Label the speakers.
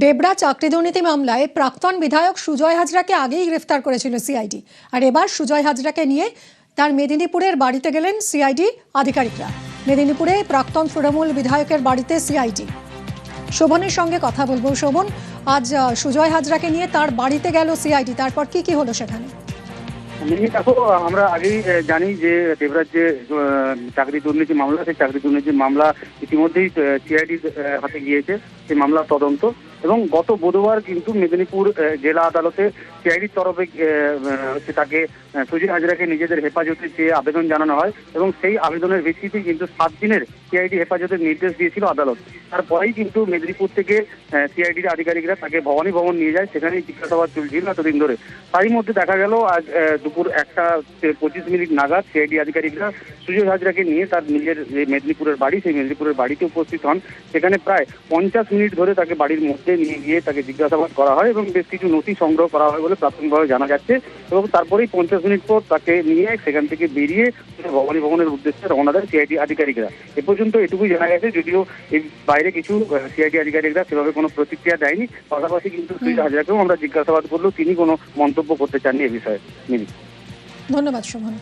Speaker 1: ডেবরা চাকরি দুর্নীতি মামলায় প্রাক্তন বিধায়ক সুজয় হাজরাকে আগেই গ্রেফতার করেছিল সিআইডি। আর এবার সুজয় হাজরাকে নিয়ে তার মেদিনীপুরের বাড়িতে গেলেন সিআইডি আধিকারিকরা। মেদিনীপুরে প্রাক্তন তৃণমূল বিধায়কের বাড়িতে সিআইডি। শোভনের সঙ্গে কথা বলবো। শোভন, আজ সুজয় হাজরাকে নিয়ে তার বাড়িতে গেল সিআইডি, তারপর কি হলো সেখানে?
Speaker 2: দেখো, আমরা আগেই জানি যে দেবরাজ যে চাকরি দুর্নীতি মামলা, সেই চাকরি দুর্নীতি মামলা ইতিমধ্যেই সিআইডির হাতে গিয়েছে, সেই মামলার তদন্ত। এবং গত বুধবার কিন্তু মেদিনীপুর জেলা আদালতে সিআইডির তরফে তাকে সুজয় হাজরাকে নিজেদের হেফাজতে চেয়ে আবেদন জানানো হয় এবং সেই আবেদনের ভিত্তিতে কিন্তু 7 দিনের সিআইডি হেফাজতের নির্দেশ দিয়েছিল আদালত। তারপরেই কিন্তু মেদিনীপুর থেকে সিআইডির আধিকারিকরা তাকে ভবানী ভবন নিয়ে যায়, সেখানেই জিজ্ঞাসাবাদ চলছিল এতদিন ধরে। তারই মধ্যে দেখা গেল আজ দুপুর 1:25 নাগাদ সিআইডি আধিকারিকরা সুজয় হাজরাকে নিয়ে তার নিজের যে মেদিনীপুরের বাড়ি, সেই মেদিনীপুরের বাড়িতে উপস্থিত হন। সেখানে প্রায় 50 মিনিট ধরে তাকে বাড়ির মধ্যে নিয়ে গিয়ে তাকে জিজ্ঞাসাবাদ করা হয় এবং বেশ কিছু নথি সংগ্রহ করা হয় বলে প্রাথমিকভাবে জানা যাচ্ছে। এবং তারপরেই 50 মিনিট পর তাকে নিয়ে সেখান থেকে বেরিয়ে ভবানী ভবনের উদ্দেশ্যে রওনা দেন সিআইডি আধিকারিকরা। এ পর্যন্ত এটুকুই জানা গেছে, যদিও এর বাইরে কিছু সিআইডি আধিকারিকরা সেভাবে কোনো প্রতিক্রিয়া দেয়নি। পাশাপাশি কিন্তু সুজয় হাজরাকেও আমরা জিজ্ঞাসাবাদ করলেও তিনি কোনো মন্তব্য করতে চাননি এ বিষয়ে।
Speaker 1: ধন্যবাদ শোভন।